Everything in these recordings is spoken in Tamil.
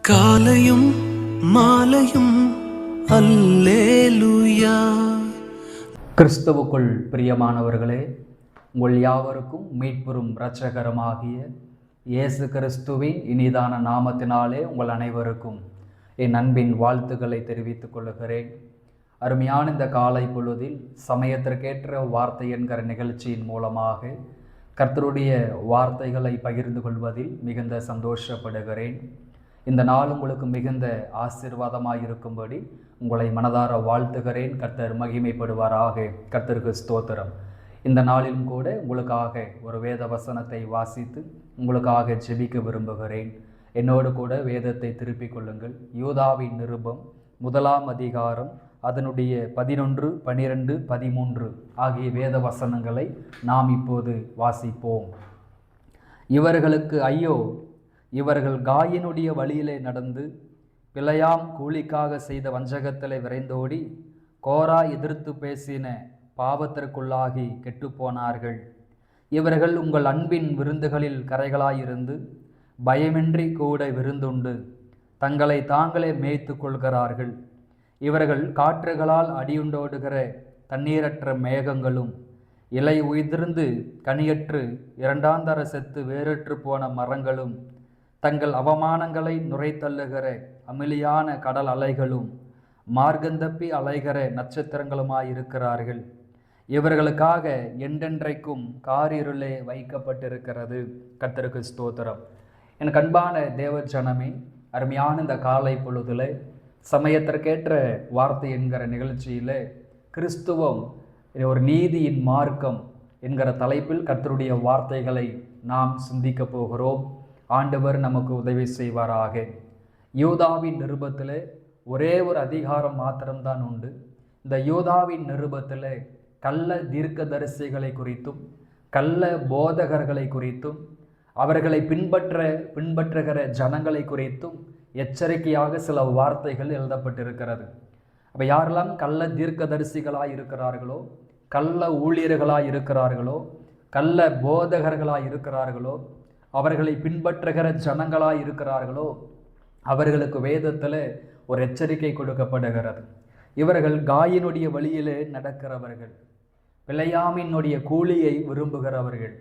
காலையும் மாலையும் அல்லேலூயா. கிறிஸ்துவுக்குள் பிரியமானவர்களே, உங்கள் யாவருக்கும் மீட்பெரும் இரட்சகருமாகிய இயேசு கிறிஸ்துவின் இனிதான நாமத்தினாலே உங்கள் அனைவருக்கும் என் அன்பின் வாழ்த்துக்களை தெரிவித்துக் கொள்கிறேன். அருமையான இந்த காலை பொழுதில் சமயத்திற்கேற்ற வார்த்தை என்கிற நிகழ்ச்சியின் மூலமாக கர்த்தருடைய வார்த்தைகளை பகிர்ந்து கொள்வதில் மிகுந்த சந்தோஷப்படுகிறேன். இந்த நாள் உங்களுக்கு மிகுந்த ஆசீர்வாதமாக இருக்கும்படி உங்களை மனதார வாழ்த்துகிறேன். கர்த்தர் மகிமைப்படுவாராக. கர்த்தருக்கு ஸ்தோத்திரம். இந்த நாளிலும் கூட உங்களுக்காக ஒரு வேத வசனத்தை வாசித்து உங்களுக்காக ஜெபிக்க விரும்புகிறேன். என்னோடு கூட வேதத்தை திருப்பிக் கொள்ளுங்கள். யூதாவின் நிருபம் 1 அதிகாரம் அதனுடைய 11, 12, 13 ஆகிய வேத வசனங்களை நாம் இப்போது வாசிப்போம். இவர்களுக்கு ஐயோ, இவர்கள் காயினுடைய வழியிலே நடந்து பிழையாம் கூலிக்காக செய்த வஞ்சகத்திலே விரைந்தோடி கோரா எதிர்த்து பேசின பாவத்திற்குள்ளாகி கெட்டுப்போனார்கள். இவர்கள் உங்கள் அன்பின் விருந்துகளில் கரைகளாயிருந்து பயமின்றி கூட விருந்துண்டு தங்களை தாங்களே மேய்த்து கொள்கிறார்கள். இவர்கள் காற்றுகளால் அடியுண்டோடுகிற தண்ணீரற்ற மேகங்களும் இலை உதிர்ந்து கனியற்று இரண்டாந்தர செத்து வேறற்று போன மரங்களும் தங்கள் அவமானங்களை நுரைத்தள்ளுகிற அமிலியான கடல் அலைகளும் மார்க்கந்தப்பி அலைகிற நட்சத்திரங்களுமாயிருக்கிறார்கள். இவர்களுக்காக என்றென்றைக்கும் காரிருளே வைக்கப்பட்டிருக்கிறது. கர்த்தருக்கு ஸ்தோத்திரம். எனக்கு அன்பான தேவ ஜனமே, அருமையான இந்த காலை பொழுதுல சமயத்திற்கேற்ற வார்த்தை என்கிற நிகழ்ச்சியில் கிறிஸ்துவம் ஒரு நீதியின் மார்க்கம் என்கிற தலைப்பில் கர்த்தருடைய வார்த்தைகளை நாம் சிந்திக்க போகிறோம். ஆண்டவர் நமக்கு உதவி செய்வாராக. யூதாவின் நிருபத்தில் ஒரே ஒரு அதிகாரம் மாத்திரம்தான் உண்டு. இந்த யூதாவின் நிருபத்தில் கள்ள தீர்க்கதரிசிகளை குறித்தும் கள்ள போதகர்களை குறித்தும் அவர்களை பின்பற்றுகிற ஜனங்களை குறித்தும் எச்சரிக்கையாக சில வார்த்தைகள் எழுதப்பட்டிருக்கிறது. அப்போ யாரெல்லாம் கள்ள தீர்க்கதரிசிகளாய் இருக்கிறார்களோ, கள்ள ஊழியர்களாய் இருக்கிறார்களோ, கள்ள போதகர்களாய் இருக்கிறார்களோ, அவர்களை பின்பற்றுகிற ஜனங்களாய் இருக்கிறார்களோ, அவர்களுக்கு வேதத்தில் ஒரு எச்சரிக்கை கொடுக்கப்படுகிறது. இவர்கள் காயினுடைய வழியிலே நடக்கிறவர்கள், பிழையாமினுடைய கூலியை விரும்புகிறவர்கள்,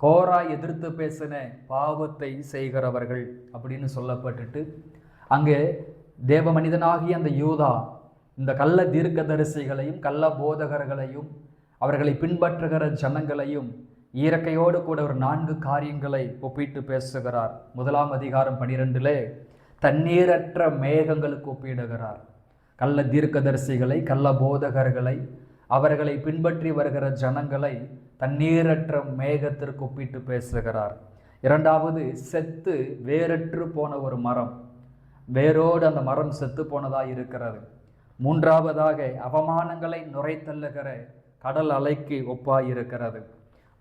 கோரா எதிர்த்து பேசின பாவத்தை செய்கிறவர்கள் அப்படின்னு சொல்லப்பட்டுட்டு அங்கே தேவ மனிதனாகிய அந்த யூதா இந்த கள்ள தீர்க்கதரிசிகளையும் கள்ள போதகர்களையும் அவர்களை பின்பற்றுகிற ஜனங்களையும் இயற்கையோடு கூட ஒரு 4 காரியங்களை ஒப்பிட்டு பேசுகிறார். 1 அதிகாரம் 12 தண்ணீரற்ற மேகங்களுக்கு ஒப்பிடுகிறார். கள்ள தீர்க்கதரிசிகளை கள்ள போதகர்களை அவர்களை பின்பற்றி வருகிற ஜனங்களை தண்ணீரற்ற மேகத்திற்கு ஒப்பிட்டு பேசுகிறார். 2வது, செத்து வேரற்று போன ஒரு மரம், வேரோடு அந்த மரம் செத்து போனதாக இருக்கிறது. 3வதாக அவமானங்களை நுரைத்தள்ளுகிற கடல் அலைக்கு ஒப்பாயிருக்கிறது.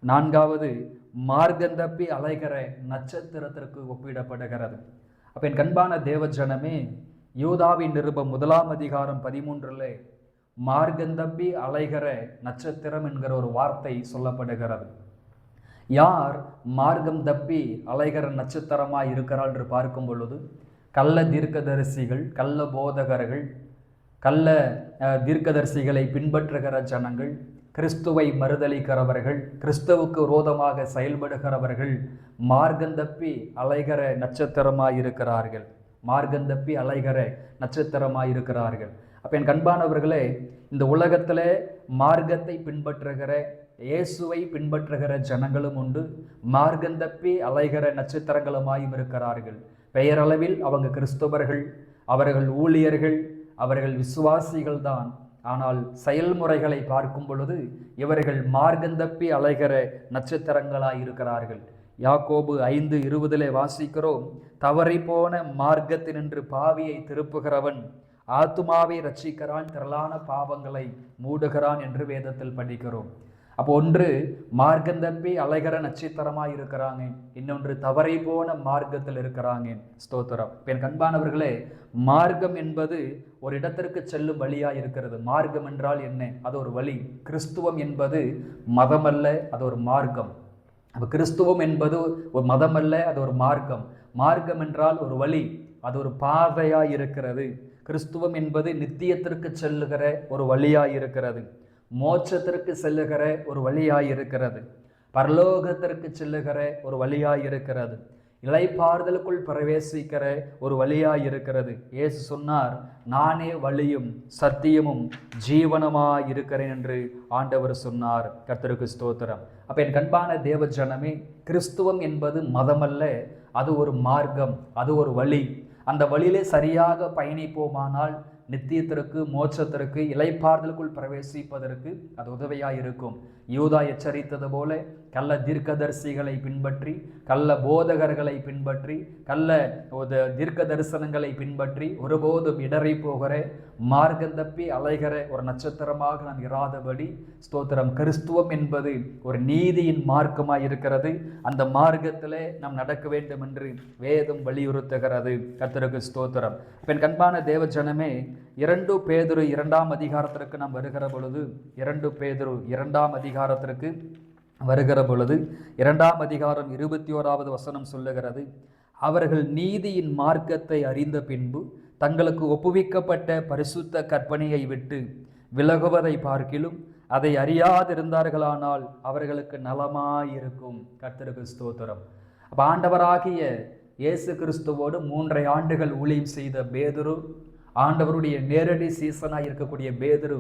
4வது, மார்க்கந்தப்பி அலைகிற நட்சத்திரத்திற்கு ஒப்பிடப்படுகிறது. அப்போ என் கண்பான தேவ ஜனமே, யூதாவின் நிருபம் 1 அதிகாரம் 13 மார்க்கந்தப்பி அலைகிற நட்சத்திரம் என்கிற ஒரு வார்த்தை சொல்லப்படுகிறது. யார் மார்க்கம் தப்பி அலைகிற நட்சத்திரமாய் இருக்கிறாள் என்று பார்க்கும் பொழுது கள்ள தீர்க்கதரிசிகள், கள்ள போதகர்கள், கள்ள தீர்க்கதரிசிகளை பின்பற்றுகிற ஜனங்கள், கிறிஸ்துவை மறுதலிக்கிறவர்கள், கிறிஸ்துவுக்கு விரோதமாக செயல்படுகிறவர்கள் மார்க்கந்தப்பி அலைகிற நட்சத்திரமாயிருக்கிறார்கள். மார்க்கந்தப்பி அலைகிற நட்சத்திரமாயிருக்கிறார்கள். அப்போ என் கண்பானவர்களே, இந்த உலகத்தில் மார்க்கத்தை பின்பற்றுகிற இயேசுவை பின்பற்றுகிற ஜனங்களும் உண்டு, மார்க்கந்தப்பி அலைகிற நட்சத்திரங்களுமாயும் இருக்கிறார்கள். பெயரளவில் அவங்க கிறிஸ்தவர்கள், அவர்கள் ஊழியர்கள், அவர்கள் விசுவாசிகள் தான். ஆனால் செயல்முறைகளை பார்க்கும் பொழுது இவர்கள் மார்க்கந்தப்பி அலைகிற நட்சத்திரங்களாய் இருக்கிறார்கள். யாக்கோபு 5:20 வாசிக்கிறோம், தவறி போன மார்க்கத்தினின்று பாவியை திருப்புகிறவன் ஆத்துமாவை ரட்சிக்கிறான், திரளான பாவங்களை மூடுகிறான் என்று வேதத்தில் படிக்கிறோம். அப்போ ஒன்று மார்க்கந்தப்பி அலைகிற நட்சத்திரமாய் இருக்கிறாங்க, இன்னொன்று தவறி போன மார்க்கத்தில் இருக்கிறாங்க. ஸ்தோத்திரம். என் கண்பானவர்களே, மார்க்கம் என்பது ஒரு இடத்திற்கு செல்லும் வழியாக இருக்கிறது. மார்க்கம் என்றால் என்ன? அது ஒரு வழி. கிறிஸ்துவம் என்பது மதம் அல்ல, அது ஒரு மார்க்கம். அப்போ கிறிஸ்துவம் என்பது ஒரு மதம் அல்ல, அது ஒரு மார்க்கம். மார்க்கம் என்றால் ஒரு வழி, அது ஒரு பாதையாக இருக்கிறது. கிறிஸ்துவம் என்பது நித்தியத்திற்கு செல்லுகிற ஒரு வழியாக இருக்கிறது. மோட்சத்திற்கு செல்லுகிற ஒரு வழியாக இருக்கிறது. பரலோகத்திற்கு செல்லுகிற ஒரு வழியாக இருக்கிறது. இளைப்பாறுதலுக்குள் பிரவேசிக்கிற ஒரு வழியாக இருக்கிறது. இயேசு சொன்னார், நானே வழியும் சத்தியமும் ஜீவனமாய் இருக்கிறேன் என்று ஆண்டவர் சொன்னார். கர்த்தருக்கு ஸ்தோத்திரம். அப்போ என் கண்பான தேவ ஜனமே, கிறிஸ்துவம் என்பது மதமல்ல, அது ஒரு மார்க்கம், அது ஒரு வழி. அந்த வழியிலே சரியாக பயணிப்போமானால் நித்தியத்திற்கு, மோட்சத்திற்கு, இளைப்பாறுதலுக்குள் பிரவேசிப்பதற்கு அது உதவியாக இருக்கும். யூதா எச்சரித்தது போல கள்ள தீர்க்கதரிசிகளை பின்பற்றி, கள்ள போதகர்களை பின்பற்றி, கள்ள தீர்க்க தரிசனங்களை பின்பற்றி ஒருபோதும் இடறி போகிற, மார்க்கம் தப்பி அலைகிற ஒரு நட்சத்திரமாக நாம் இராதபடி ஸ்தோத்திரம். கிறிஸ்துவம் என்பது ஒரு நீதியின் மார்க்கமாக இருக்கிறது. அந்த மார்க்கத்திலே நாம் நடக்க வேண்டும் என்று வேதம் வலியுறுத்துகிறது. கர்த்தருக்கு ஸ்தோத்திரம். என் கண்பான தேவ ஜனமே, 2 பேதுரு 2ஆம் அதிகாரத்திற்கு நாம் வருகிற பொழுது, 2 பேதுரு 2ஆம் அதிகாரத்திற்கு வருகிற பொழுது 2ஆம் அதிகாரம் 21வது வசனம் சொல்லுகிறது, அவர்கள் நீதியின் மார்க்கத்தை அறிந்த பின்பு தங்களுக்கு ஒப்புவிக்கப்பட்ட பரிசுத்த கற்பனையை விட்டு விலகுவதை பார்க்கிலும் அதை அறியாதிருந்தார்களானால் அவர்களுக்கு நலமாயிருக்கும். கர்த்தருக்கு ஸ்தோத்திரம். அப்போ ஆண்டவராகிய இயேசு கிறிஸ்துவோடு 3 ஆண்டுகள் ஊழியம் செய்த பேதுரு, ஆண்டவருடைய நேரடி சீசனாக இருக்கக்கூடிய பேதுரு,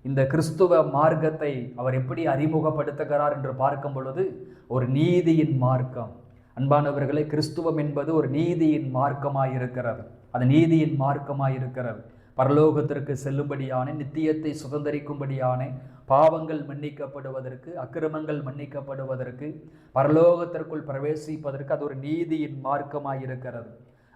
இந்த கிறிஸ்துவ மார்க்கத்தை அவர் எப்படி அறிமுகப்படுத்துகிறார் என்று பார்க்கும் பொழுது ஒரு நீதியின் மார்க்கம். அன்பானவர்களே, கிறிஸ்துவம் என்பது ஒரு நீதியின் மார்க்கமாய் இருக்கிறது. அது நீதியின் மார்க்கமாய் இருக்கிறது. பரலோகத்திற்கு செல்லும்படியான, நித்தியத்தை சுதந்திரிக்கும்படியான, பாவங்கள் மன்னிக்கப்படுவதற்கு, அக்கிரமங்கள் மன்னிக்கப்படுவதற்கு, பரலோகத்திற்குள் பிரவேசிப்பதற்கு அது ஒரு நீதியின் மார்க்கமாய் இருக்கிறது.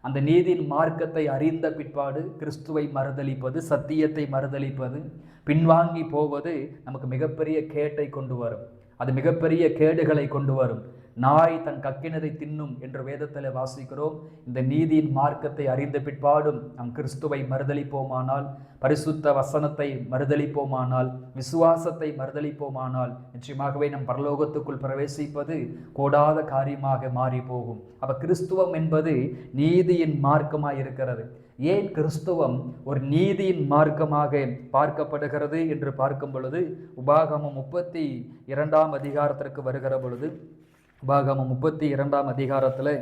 அந்த நீதியின் மார்க்கத்தை அறிந்த பிற்பாடு கிறிஸ்துவை மறுதலிப்பது, சத்தியத்தை மறுதலிப்பது, பின்வாங்கி போவது நமக்கு மிகப்பெரிய கேட்டை கொண்டு வரும். அது மிகப்பெரிய கேடுகளை கொண்டு வரும். நாய் தன் கக்கினதை தின்னும் என்று வேதத்தில் வாசிக்கிறோம். இந்த நீதியின் மார்க்கத்தை அறிந்த பிற்பாடும் நம் கிறிஸ்துவை மறுதலிப்போமானால், பரிசுத்த வசனத்தை மறுதலிப்போமானால், விசுவாசத்தை மறுதலிப்போமானால் நிச்சயமாகவே நம் பரலோகத்துக்குள் பிரவேசிப்பது கூடாத காரியமாக மாறி போகும். அப்ப கிறிஸ்துவம் என்பது நீதியின் மார்க்கமாக இருக்கிறது. ஏன் கிறிஸ்துவம் ஒரு நீதியின் மார்க்கமாக பார்க்கப்படுகிறது என்று பார்க்கும் பொழுது, உபாகமம் 32ஆம் அதிகாரத்திற்கு வருகிற பொழுது, உபாகமம் 32ஆம் அதிகாரத்தில்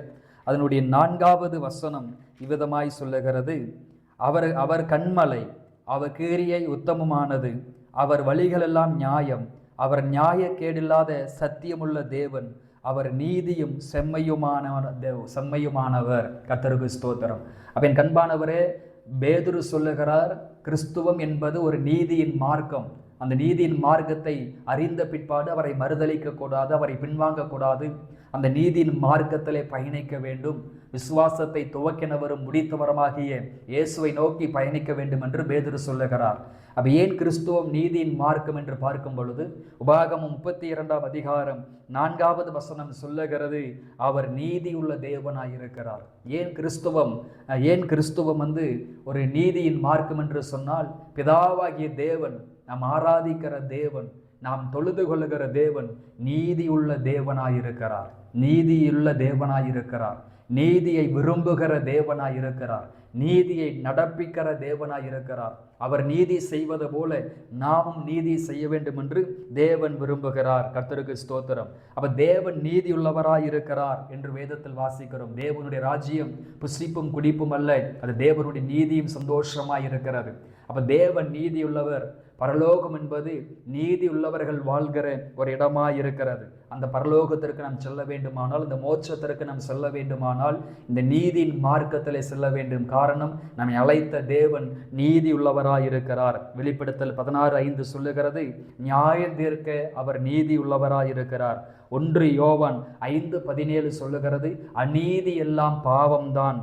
அதனுடைய 4வது வசனம் இவ்விதமாய் சொல்லுகிறது, அவர் கண்மலை, அவர் கிரியை உத்தமமானது, அவர் வழிகளெல்லாம் நியாயம், அவர் நியாய கேடில்லாத சத்தியமுள்ள தேவன், அவர் நீதியும் செம்மையுமானவர். கர்த்தருக்கு ஸ்தோத்திரம். அப்ப என் கண்பானவரே, பேதுரு சொல்லுகிறார், கிறிஸ்துவம் என்பது ஒரு நீதியின் மார்க்கம். அந்த நீதியின் மார்க்கத்தை அறிந்த பிற்பாடு அவரை மறுதலிக்க கூடாது, அவரை பின்வாங்க கூடாது. அந்த நீதியின் மார்க்கத்திலே பயணிக்க வேண்டும். விசுவாசத்தை துவக்கினவரும் முடித்தவருமாகிய இயேசுவை நோக்கி பயணிக்க வேண்டும் என்று பேதுரு சொல்லுகிறார். அப்ப ஏன் கிறிஸ்துவம் நீதியின் மார்க்கம் என்று பார்க்கும் பொழுது, உபாகமம் 32ஆம் அதிகாரம் 4வது வசனம் சொல்லுகிறது, அவர் நீதியுள்ள தேவனாயிருக்கிறார். ஏன் கிறிஸ்துவம் ஒரு நீதியின் மார்க்கம் என்று சொன்னால், பிதாவாகிய தேவன், நாம் ஆராதிக்கிற தேவன், நாம் தொழுது கொள்ளுகிற தேவன் நீதியுள்ள தேவனாயிருக்கிறார். நீதியுள்ள தேவனாயிருக்கிறார். நீதியை விரும்புகிற தேவனாயிருக்கிறார். நீதியை நடப்பிக்கிற தேவனாயிருக்கிறார். அவர் நீதி செய்வது போல நாமும் நீதி செய்ய வேண்டும் என்று தேவன் விரும்புகிறார். கர்த்தருக்கு ஸ்தோத்திரம். அப்ப தேவன் நீதியுள்ளவராயிருக்கிறார் என்று வேதத்தில் வாசிக்கிறோம். தேவனுடைய ராஜ்யம் புசிப்பும் குடிப்பும் அல்ல, அது தேவனுடைய நீதியும் சந்தோஷமாய் இருக்கிறது. அப்ப தேவன் நீதியுள்ளவர். பரலோகம் என்பது நீதி உள்ளவர்கள் வாழ்கிற ஒரு இடமாய் இருக்கிறது. அந்த பரலோகத்திற்கு நாம் செல்ல வேண்டுமானால், இந்த மோட்சத்திற்கு நாம் செல்ல வேண்டுமானால் இந்த நீதியின் மார்க்கத்திலே செல்ல வேண்டும். காரணம், நம்மை அழைத்த தேவன் நீதி உள்ளவராயிருக்கிறார். வெளிப்படுத்தல் 16:5 சொல்லுகிறது, நியாயம் தீர்க்க அவர் நீதி உள்ளவராயிருக்கிறார். 1 யோவான் 5:17 சொல்லுகிறது, அநீதி எல்லாம் பாவம்தான்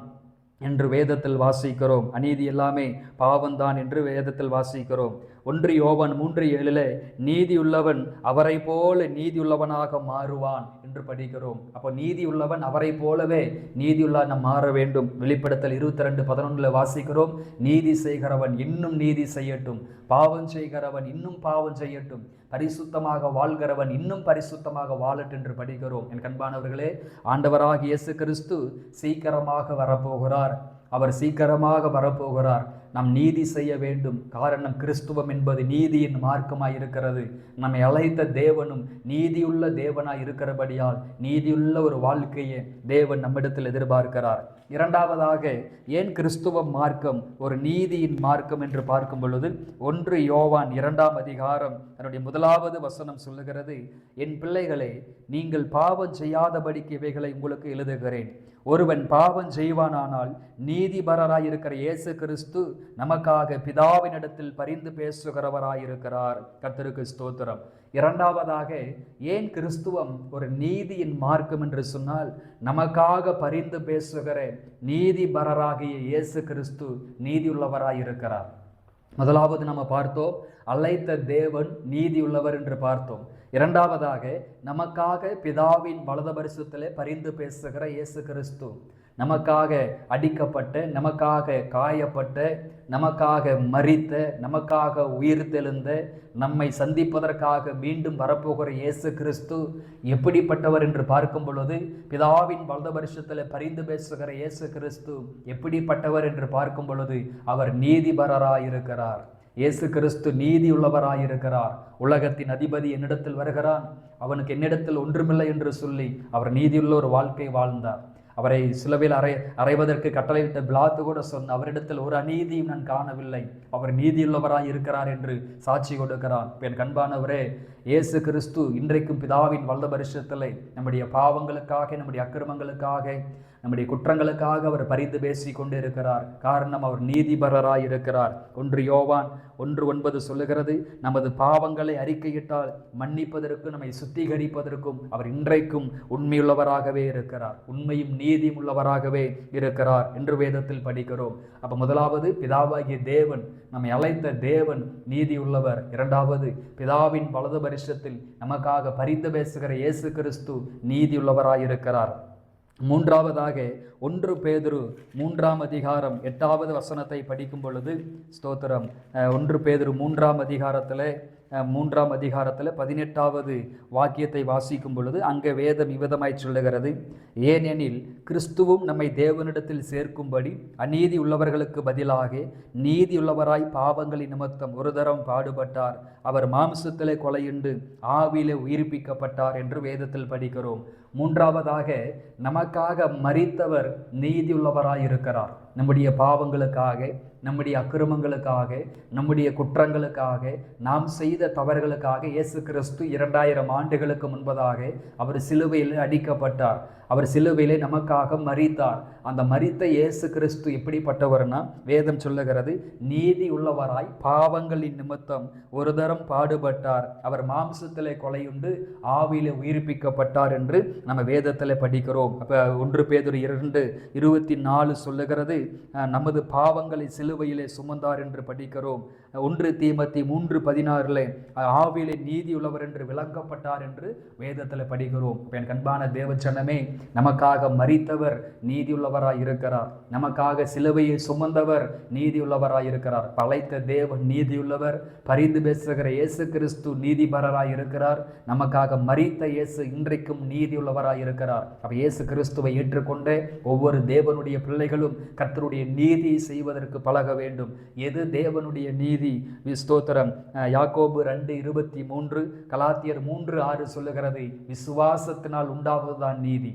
என்று வேதத்தில் வாசிக்கிறோம். அநீதி எல்லாமே பாவம்தான் என்று வேதத்தில் வாசிக்கிறோம். 1 யோவான் 3:7 நீதியுள்ளவன் அவரை போல நீதியுள்ளவனாக மாறுவான் என்று படிக்கிறோம். அப்போ நீதியுள்ளவன் அவரை போலவே நீதியுள்ள மாற வேண்டும். வெளிப்படுத்தல் 22:11 வாசிக்கிறோம், நீதி செய்கிறவன் இன்னும் நீதி செய்யட்டும், பாவம் செய்கிறவன் இன்னும் பாவம் செய்யட்டும், பரிசுத்தமாக வாழ்கிறவன் இன்னும் பரிசுத்தமாக வாழட்டும் என்று படிக்கிறோம். என் கண்பானவர்களே, ஆண்டவராகிய இயேசு கிறிஸ்து சீக்கிரமாக வரப்போகிறார். அவர் சீக்கிரமாக வரப்போகிறார். நாம் நீதி செய்ய வேண்டும். காரணம், கிறிஸ்துவம் என்பது நீதியின் மார்க்கமாய் இருக்கிறது. நம்மை அழைத்த தேவனும் நீதியுள்ள தேவனாய் இருக்கிறபடியால் நீதியுள்ள ஒரு வாழ்க்கையை தேவன் நம்மிடத்தில் எதிர்பார்க்கிறார். இரண்டாவதாக, ஏன் கிறிஸ்துவ மார்க்கம் ஒரு நீதியின் மார்க்கம் என்று பார்க்கும் பொழுது 1 யோவான் 2ஆம் அதிகாரம் அதனுடைய 1வது வசனம் சொல்லுகிறது, என் பிள்ளைகளே, நீங்கள் பாவம் செய்யாதபடிக்கு இவைகளை உங்களுக்கு எழுதுகிறேன். ஒருவன் பாவம் செய்வானானால் நீதிபரராயிருக்கிற இயேசு கிறிஸ்து நமக்காக பிதாவினிடத்தில் பரிந்து பேசுகிறவராயிருக்கிறார். கர்த்தருக்கு ஸ்தோத்திரம். இரண்டாவதாக, ஏன் கிறிஸ்துவம் ஒரு நீதியின் மார்க்கம் என்று சொன்னால், நமக்காக பரிந்து பேசுகிற நீதிபரராகிய இயேசு கிறிஸ்து நீதியுள்ளவராயிருக்கிறார். முதலாவது நம்ம பார்த்தோம், அழைத்த தேவன் நீதியுள்ளவர் என்று பார்த்தோம். இரண்டாவதாக, நமக்காக பிதாவின் வலது பரிசுத்திலே பரிந்து பேசுகிற இயேசு கிறிஸ்து, நமக்காக அடிக்கப்பட்ட, நமக்காக காயப்பட்ட, நமக்காக மரித்த, நமக்காக உயிர்த்தெழுந்த, நம்மை சந்திப்பதற்காக மீண்டும் வரப்போகிற இயேசு கிறிஸ்து எப்படிப்பட்டவர் என்று பார்க்கும் பொழுது, பிதாவின் வலது பரிசுத்திலே பரிந்து பேசுகிற இயேசு கிறிஸ்து எப்படிப்பட்டவர் என்று பார்க்கும் பொழுது, அவர் நீதிபரராயிருக்கிறார். இயேசு கிறிஸ்து நீதியுள்ளவராயிருக்கிறார். உலகத்தின் அதிபதி என்னிடத்தில் வருகிறான், அவனுக்கு என்னிடத்தில் ஒன்றுமில்லை என்று சொல்லி அவர் நீதியுள்ள ஒரு வாழ்க்கை வாழ்ந்தார். அவரை சிலுவையில் அறைவதற்கு கட்டளையிட்ட பிலாத்து கூட சொன்ன, அவரிடத்தில் ஒரு அநீதியும் நான் காணவில்லை, அவர் நீதியுள்ளவராய் இருக்கிறார் என்று சாட்சி கொடுக்கிறான். என் கண்பானவரே, இயேசு கிறிஸ்து இன்றைக்கும் பிதாவின் வலது பரிசுத்திலே நம்முடைய பாவங்களுக்காக, நம்முடைய அக்கிரமங்களுக்காக, நம்முடைய குற்றங்களுக்காக அவர் பரிந்து பேசி கொண்டு இருக்கிறார். காரணம், அவர் நீதிபரராய் இருக்கிறார். 1 யோவான் 1:9 சொல்லுகிறது, நமது பாவங்களை அறிக்கையிட்டால் மன்னிப்பதற்கும் நம்மை சுத்திகரிப்பதற்கும் அவர் இன்றைக்கும் உண்மையுள்ளவராகவே இருக்கிறார். உண்மையும் நீதியும் உள்ளவராகவே இருக்கிறார் என்று வேதத்தில் படிக்கிறோம். அப்ப முதலாவது, பிதாவாகிய தேவன், நம்மை அழைத்த தேவன் நீதியுள்ளவர். இரண்டாவது, பிதாவின் வலது பரிசுத்தில் நமக்காக பரிந்து பேசுகிற இயேசு கிறிஸ்து நீதியுள்ளவராயிருக்கிறார். மூன்றாவதாக, 1 பேதுரு 3ஆம் அதிகாரம் 8வது வசனத்தை படிக்கும் பொழுது, ஸ்தோத்திரம், 1 பேதுரு 3ஆம் அதிகாரத்தில் 18வது வாக்கியத்தை வாசிக்கும் பொழுது அங்கே வேதம் இவ்விதமாய் சொல்லுகிறது, ஏனெனில் கிறிஸ்துவும் நம்மை தேவனிடத்தில் சேர்க்கும்படி அநீதி உள்ளவர்களுக்கு பதிலாக நீதியுள்ளவராய் பாவங்களின் நிமித்தம் ஒரு தரம் பாடுபட்டார். அவர் மாம்சத்திலே கொலையுண்டு ஆவியிலே உயிர்ப்பிக்கப்பட்டார் என்று வேதத்தில் படிக்கிறோம். மூன்றாவதாக, நமக்காக மரித்தவர் நீதியுள்ளவராயிருக்கிறார். நம்முடைய பாவங்களுக்காக, நம்முடைய அக்கிரமங்களுக்காக, நம்முடைய குற்றங்களுக்காக, நாம் செய்த தவறுகளுக்காக இயேசு கிறிஸ்து 2000 ஆண்டுகளுக்கு முன்பதாக அவர் சிலுவையில் அடிக்கப்பட்டார். அவர் சிலுவையிலே நமக்காக மரித்தார். அந்த மரித்த இயேசு கிறிஸ்து எப்படிப்பட்டவர்னா, வேதம் சொல்லுகிறது, நீதி உள்ளவராய் பாவங்களின் நிமித்தம் ஒரு தரம் பாடுபட்டார். அவர் மாம்சத்திலே கொலையுண்டு ஆவியிலே உயிர்ப்பிக்கப்பட்டார் என்று நம்ம வேதத்திலே படிக்கிறோம். அப்ப 1 பேதுரு 2:24 சொல்லுகிறது, நமது பாவங்களை சிலுவையிலே சுமந்தார் என்று படிக்கிறோம். 1 தீமோத்தேயு 3:16 ஆவியிலே நீதி உள்ளவர் என்று விளங்கப்பட்டார் என்று வேதத்தில் படிக்கிறோம். என் கண்பான தேவச்சனமே, நமக்காக மரித்தவர் நீதியுள்ளவராய் இருக்கிறார். நமக்காக சிலுவையை சுமந்தவர் நீதியுள்ளவராய் இருக்கிறார். அழைத்த தேவன் நீதியுள்ளவர். பரிந்து பேசுகிற இயேசு கிறிஸ்து நீதிபரராய் இருக்கிறார். நமக்காக மரித்த இயேசு இன்றைக்கும் நீதியுள்ளவராய் இருக்கிறார். அப்ப இயேசு கிறிஸ்துவை ஏற்றுக்கொண்டே ஒவ்வொரு தேவனுடைய பிள்ளைகளும் கர்த்தருடைய நீதி செய்வதற்கு பழக வேண்டும். எது தேவனுடைய நீதி? ஸ்தோத்திரம், யாக்கோபு 2:23, கலாத்தியர் 3:6 சொல்லுகிறது, விசுவாசத்தினால் உண்டாவதுதான் நீதி.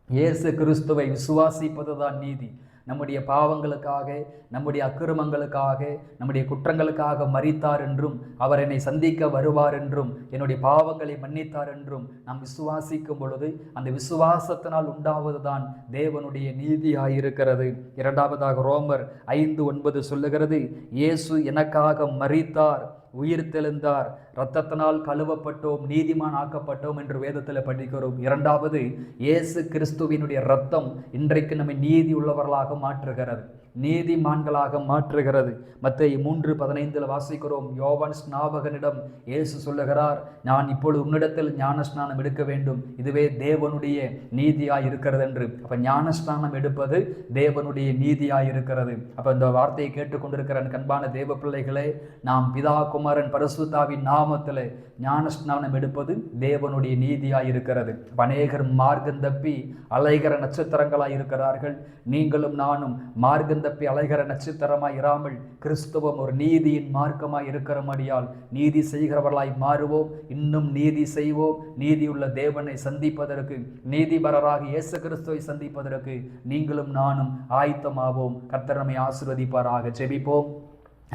இயேசு கிறிஸ்துவை விசுவாசிப்பதுதான் நீதி. நம்முடைய பாவங்களுக்காக, நம்முடைய அக்கிரமங்களுக்காக, நம்முடைய குற்றங்களுக்காக மரித்தார் என்றும், அவர் என்னை சந்திக்க வருவார் என்றும், என்னுடைய பாவங்களை மன்னித்தார் என்றும் நாம் விசுவாசிக்கும் பொழுது அந்த விசுவாசத்தினால் உண்டாவதுதான் தேவனுடைய நீதியாயிருக்கிறது. இரண்டாவதாக ரோமர் 5:9 சொல்லுகிறது, இயேசு எனக்காக மரித்தார், உயிர்த்தெழுந்தார், இரத்தத்தினால் கழுவப்பட்டோம், நீதிமான் ஆக்கப்பட்டோம் என்று வேதத்தில் படிக்கிறோம். இரண்டாவது, இயேசு கிறிஸ்துவினுடைய இரத்தம் இன்றைக்கு நம்மை நீதி உள்ளவர்களாக மாற்றுகிறது, நீதிமான்களாக மாற்றுகிறது. மத்தேயு 3:15 வாசிக்கிறோம், யோவான் ஸ்நாபகனிடம் இயேசு சொல்லுகிறார், நான் இப்பொழுது உன்னிடத்தில் ஞானஸ்நானம் எடுக்க வேண்டும், இதுவே தேவனுடைய நீதியாய் இருக்கிறது என்று. அப்ப ஞானஸ்நானம் எடுப்பது தேவனுடைய நீதியாய் இருக்கிறது. அப்ப இந்த வார்த்தையை கேட்டுக்கொண்டிருக்கிற கண்பான தேவ பிள்ளைகளே, நாம் பிதா குமாரன் பரிசுத்தாவின் நாமத்தில் ஞானஸ்நானம் எடுப்பது தேவனுடைய நீதியாய் இருக்கிறது. அநேகர் மார்க்கம் தப்பி அலைகிற நட்சத்திரங்களாய் இருக்கிறார்கள். நீங்களும் நானும் மார்க்கம் தப்பி அலைகிற நட்சத்திரமாய் இராமல் கிறிஸ்துவம் ஒரு நீதியின் மார்க்கமாய் இருக்கிறபடியால் நீதி செய்கிறவர்களாய் மாறுவோம். இன்னும் நீதி செய்வோம். நீதியுள்ள தேவனை சந்திப்பதற்கு, நீதிபரராக இயேசு கிறிஸ்துவை சந்திப்பதற்கு நீங்களும் நானும் ஆயத்தமாவோம். கர்த்தர் நம்மை ஆசீர்வதிப்பாராக. ஜெபிப்போம்.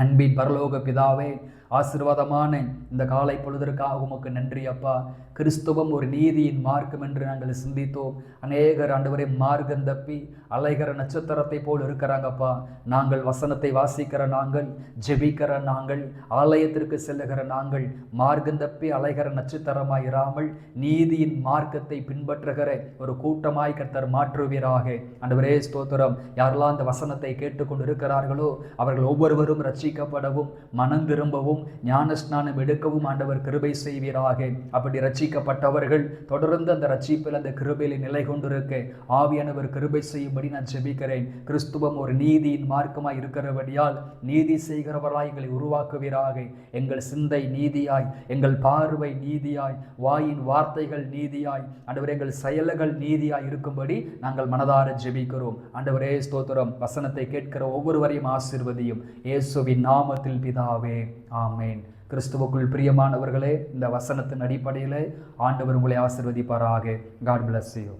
அன்பின் பரலோக பிதாவே, ஆசீர்வாதமான இந்த காலை பொழுதற்காக உமக்கு நன்றி அப்பா. கிறிஸ்துவம் ஒரு நீதியின் மார்க்கம் என்று நாங்கள் சிந்தித்தோம். அநேகர் ஆண்டவரே மார்க்கம் தப்பி அலைகிற நட்சத்திரத்தை போல் இருக்கிறாங்கப்பா. நாங்கள் வசனத்தை வாசிக்கிற நாங்கள், ஜெபிக்கிற நாங்கள், ஆலயத்திற்கு செல்லுகிற நாங்கள் மார்க்கம் தப்பி அலைகிற நட்சத்திரமாய் இராமல் நீதியின் மார்க்கத்தை பின்பற்றுகிற ஒரு கூட்டமாய் கர்த்தர் மாற்றுவீராக. ஆண்டவரே ஸ்தோத்திரம். யாரெல்லாம் அந்த வசனத்தை கேட்டுக்கொண்டு இருக்கிறார்களோ அவர்கள் ஒவ்வொருவரும் ரட்சிக்கப்படவும், மனம் திரும்பவும், ஞானஸ்நானம் எடுக்கவும் ஆண்டவர் கிருபை செய்வீராக. அப்படி ரட்சிக்கப்பட்டவர்கள் தொடர்ந்து அந்த ரட்சிப்பில், அந்த கிருபையில் நிலை கொண்டிருக்க ஆவியானவர் கிருபை செய்யும்படி நான் ஜெபிக்கிறேன். கிறிஸ்துவம் ஒரு நீதியின் மார்க்கமாய் இருக்கிறபடியால் நீதி செய்கிறவராய் எங்களை உருவாக்குவீராக. எங்கள் சிந்தை நீதியாய், எங்கள் பார்வை நீதியாய், வாயின் வார்த்தைகள் நீதியாய், ஆண்டவரே எங்கள் செயல்கள் நீதியாய் இருக்கும்படி நாங்கள் மனதார ஜெபிக்கிறோம். ஆண்டவரே ஸ்தோத்திரம். வசனத்தை கேட்கிற ஒவ்வொருவரையும் ஆசீர்வதியும் இயேசுவின் நாமத்தில் பிதாவே, ஆமேன். கிறிஸ்துவுக்குள் பிரியமானவர்களே, இந்த வசனத்தின் அடிப்படையில் ஆண்டவர் உங்களை ஆசீர்வதிப்பாராக. God bless you.